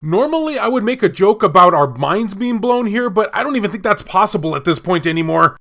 Normally, I would make a joke about our minds being blown here, but I don't even think that's possible at this point anymore.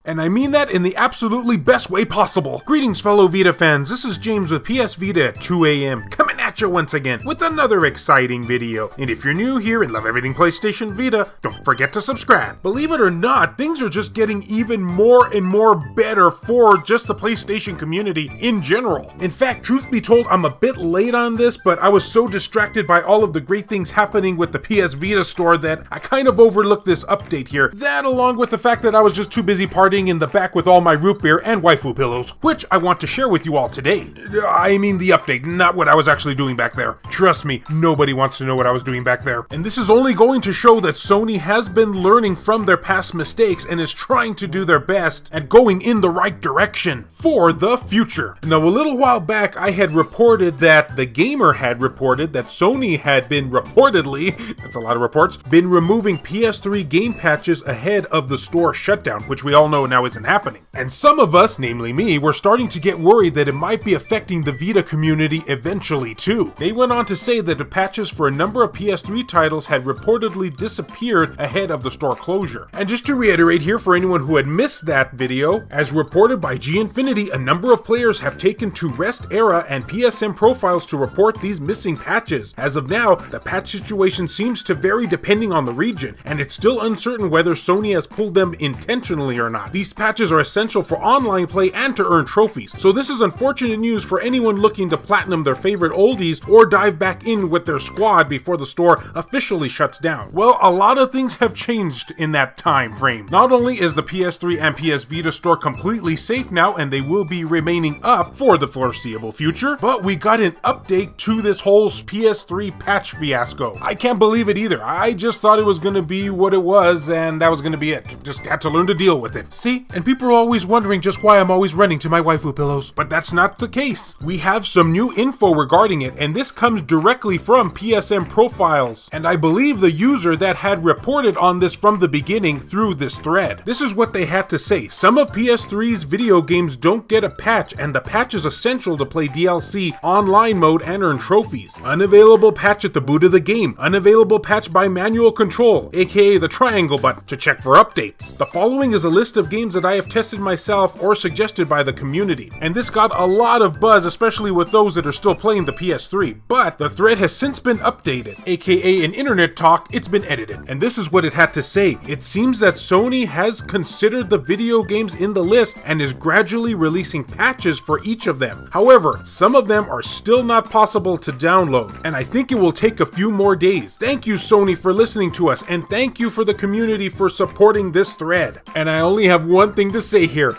And I mean that in the absolutely best way possible. Greetings, fellow Vita fans. This is James with PS Vita at 2 AM, coming at you once again with another exciting video. And if you're new here and love everything PlayStation Vita, don't forget to subscribe. Believe it or not, things are just getting even more and more better for just the PlayStation community in general. In fact, truth be told, I'm a bit late on this, but I was so distracted by all of the great things happening with the PS Vita store that I kind of overlooked this update here. That, along with the fact that I was just too busy partying in the back with all my root beer and waifu pillows, which I want to share with you all today. I mean the update, not what I was actually doing back there. Trust me, nobody wants to know what I was doing back there. And this is only going to show that Sony has been learning from their past mistakes and is trying to do their best at going in the right direction for the future. Now, a little while back, I had reported that The Gamer had reported that Sony had been reportedly, that's a lot of reports, been removing PS3 game patches ahead of the store shutdown, which we all know now isn't happening. And some of us, namely me, were starting to get worried that it might be affecting the Vita community eventually too. They went on to say that the patches for a number of PS3 titles had reportedly disappeared ahead of the store closure. And just to reiterate here for anyone who had missed that video, as reported by G Infinity, a number of players have taken to Rest Era and PSN profiles to report these missing patches. As of now, the patch situation seems to vary depending on the region, and it's still uncertain whether Sony has pulled them intentionally or not. These patches are essential for online play and to earn trophies, so this is unfortunate news for anyone looking to platinum their favorite oldies or dive back in with their squad before the store officially shuts down. Well, a lot of things have changed in that time frame. Not only is the PS3 and PS Vita store completely safe now, and they will be remaining up for the foreseeable future, but we got an update to this whole PS3 patch fiasco. I can't believe it either. I just thought it was going to be what it was, and that was going to be it. Just had to learn to deal with it. See? And people are always wondering just why I'm always running to my waifu pillows. But that's not the case. We have some new info regarding it, and this comes directly from PSN profiles. And I believe the user that had reported on this from the beginning through this thread. This is what they had to say. Some of PS3's video games don't get a patch, and the patch is essential to play DLC, online mode, and earn trophies. Unavailable patch at the boot of the game. Unavailable patch by manual control, aka the triangle button, to check for updates. The following is a list of games that I have tested myself or suggested by the community, and this got a lot of buzz, especially with those that are still playing the PS3, but the thread has since been updated, aka in internet talk, it's been edited, and this is what it had to say. It seems that Sony has considered the video games in the list and is gradually releasing patches for each of them. However, some of them are still not possible to download, and I think it will take a few more days. Thank you, Sony, for listening to us, and thank you for the community for supporting this thread. And I only have one thing to say here.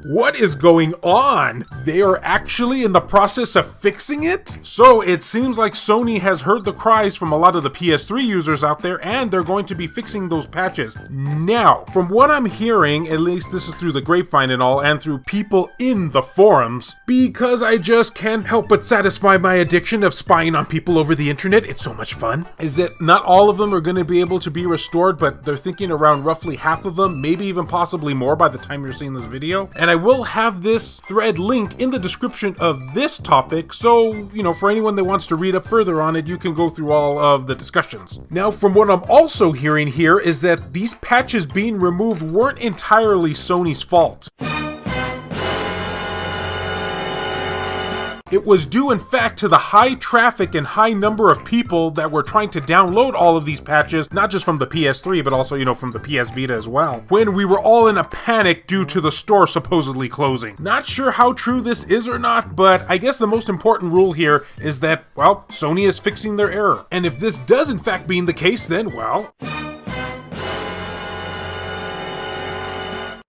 What is going on? They are actually in the process of fixing it? So it seems like Sony has heard the cries from a lot of the PS3 users out there, and they're going to be fixing those patches. Now, from what I'm hearing, at least this is through the grapevine and all, and through people in the forums, because I just can't help but satisfy my addiction of spying on people over the internet, it's so much fun, is that not all of them are going to be able to be restored, but they're thinking around roughly half of them, maybe even possibly more by the time you're seeing this video. And I will have this thread linked in the description of this topic, so, for anyone that wants to read up further on it, you can go through all of the discussions. Now, from what I'm also hearing here is that these patches being removed weren't entirely Sony's fault. It was due, in fact, to the high traffic and high number of people that were trying to download all of these patches, not just from the PS3, but also, from the PS Vita as well, when we were all in a panic due to the store supposedly closing. Not sure how true this is or not, but I guess the most important rule here is that, well, Sony is fixing their error. And if this does in fact being the case, then, well...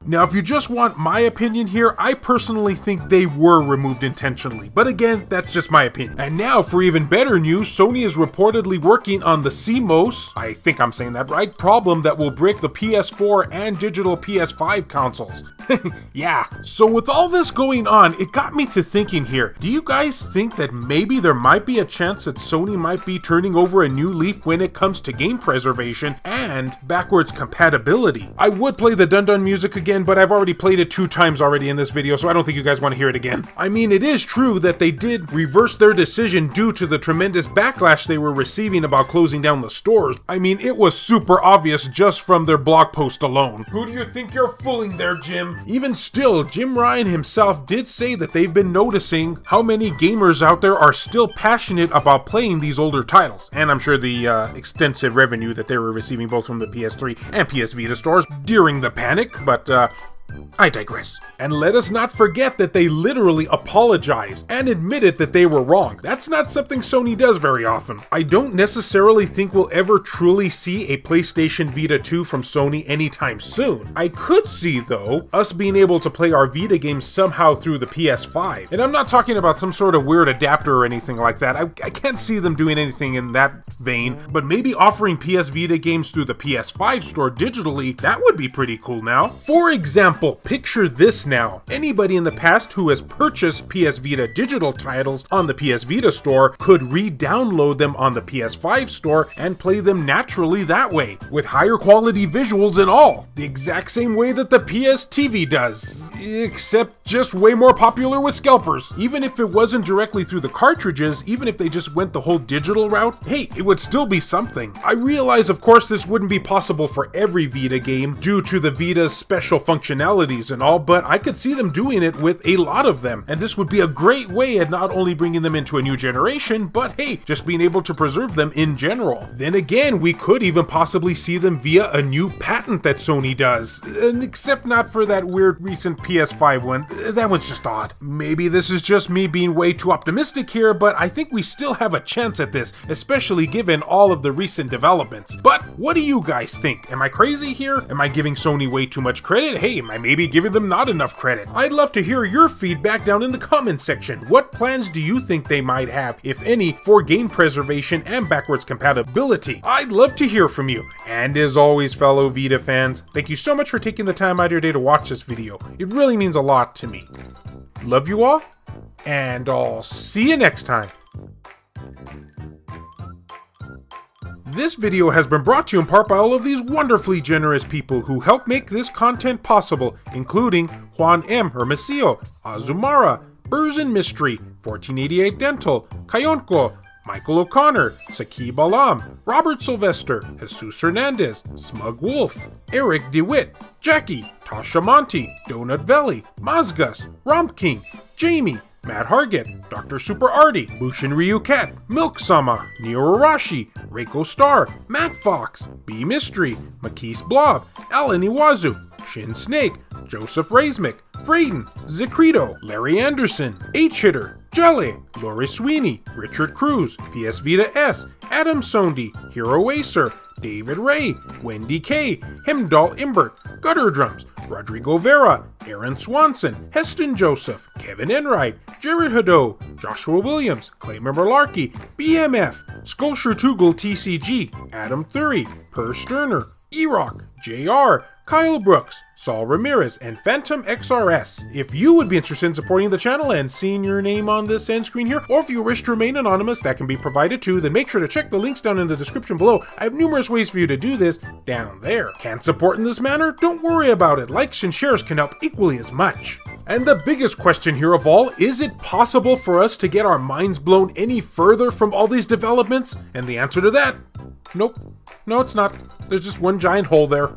Now, if you just want my opinion here, I personally think they were removed intentionally. But again, that's just my opinion. And now, for even better news, Sony is reportedly working on the CMOS, I think I'm saying that right, problem that will break the PS4 and digital PS5 consoles. Yeah. So with all this going on, it got me to thinking here. Do you guys think that maybe there might be a chance that Sony might be turning over a new leaf when it comes to game preservation and backwards compatibility? I would play the dun-dun music again, again, but I've already played it 2 times already in this video, so I don't think you guys want to hear it again. I mean, it is true that they did reverse their decision due to the tremendous backlash they were receiving about closing down the stores. I mean, it was super obvious just from their blog post alone. Who do you think you're fooling there, Jim? Even still, Jim Ryan himself did say that they've been noticing how many gamers out there are still passionate about playing these older titles. And I'm sure the extensive revenue that they were receiving both from the PS3 and PS Vita stores during the panic, but I digress. And let us not forget that they literally apologized and admitted that they were wrong. That's not something Sony does very often. I don't necessarily think we'll ever truly see a PlayStation Vita 2 from Sony anytime soon. I could see, though, us being able to play our Vita games somehow through the PS5. And I'm not talking about some sort of weird adapter or anything like that. I can't see them doing anything in that vein, but maybe offering PS Vita games through the PS5 store digitally, that would be pretty cool now. For example, picture this now. Anybody in the past who has purchased PS Vita digital titles on the PS Vita store could re-download them on the PS5 store and play them naturally that way, with higher quality visuals and all. The exact same way that the PS TV does, except just way more popular with scalpers. Even if it wasn't directly through the cartridges, even if they just went the whole digital route, hey, it would still be something. I realize, of course, this wouldn't be possible for every Vita game due to the Vita's special functionalities and all, but I could see them doing it with a lot of them, and this would be a great way at not only bringing them into a new generation, but hey, just being able to preserve them in general. Then again, we could even possibly see them via a new patent that Sony does, except not for that weird recent PS5 one. That one's just odd. Maybe this is just me being way too optimistic here, but I think we still have a chance at this, especially given all of the recent developments. But what do you guys think? Am I crazy here? Am I giving Sony way too much credit? Hey, am I maybe giving them not enough credit? I'd love to hear your feedback down in the comments section. What plans do you think they might have, if any, for game preservation and backwards compatibility? I'd love to hear from you. And as always, fellow Vita fans, thank you so much for taking the time out of your day to watch this video. It really means a lot to me. Love you all, and I'll see you next time. This video has been brought to you in part by all of these wonderfully generous people who help make this content possible, including Juan M. Hermosillo, Azumara, Burzen Mystery, 1488 Dental, Kayonko, Michael O'Connor, Sakib Alam, Robert Sylvester, Jesus Hernandez, Smug Wolf, Eric DeWitt, Jackie, Tasha Monty, Donut Valley, Mazgus, Romp King, Jamie, Matt Hargett, Dr. Super Artie, Bushin Ryu Cat, Milk Sama, Neo Arashi, Reiko Star, Matt Fox, B Mystery, Makis Blob, Alan Iwazu, Shin Snake, Joseph Razmick, Frayden, Zicrito, Larry Anderson, H-Hitter, Jelly, Lori Sweeney, Richard Cruz, PS Vita S, Adam Sondi, Hero Acer, David Ray, Wendy K, Hemdall Imbert, Gutter Drums, Rodrigo Vera, Aaron Swanson, Heston Joseph, Kevin Enright, Jared Hado, Joshua Williams, Claymer Malarkey, BMF, Sculpture Tugel TCG, Adam Thury, Per Sterner, E-Rock, JR, Kyle Brooks, Saul Ramirez, and Phantom XRS. If you would be interested in supporting the channel and seeing your name on this end screen here, or if you wish to remain anonymous, that can be provided too, then make sure to check the links down in the description below. I have numerous ways for you to do this down there. Can't support in this manner? Don't worry about it. Likes and shares can help equally as much. And the biggest question here of all, is it possible for us to get our minds blown any further from all these developments? And the answer to that, nope. No, it's not. There's just one giant hole there.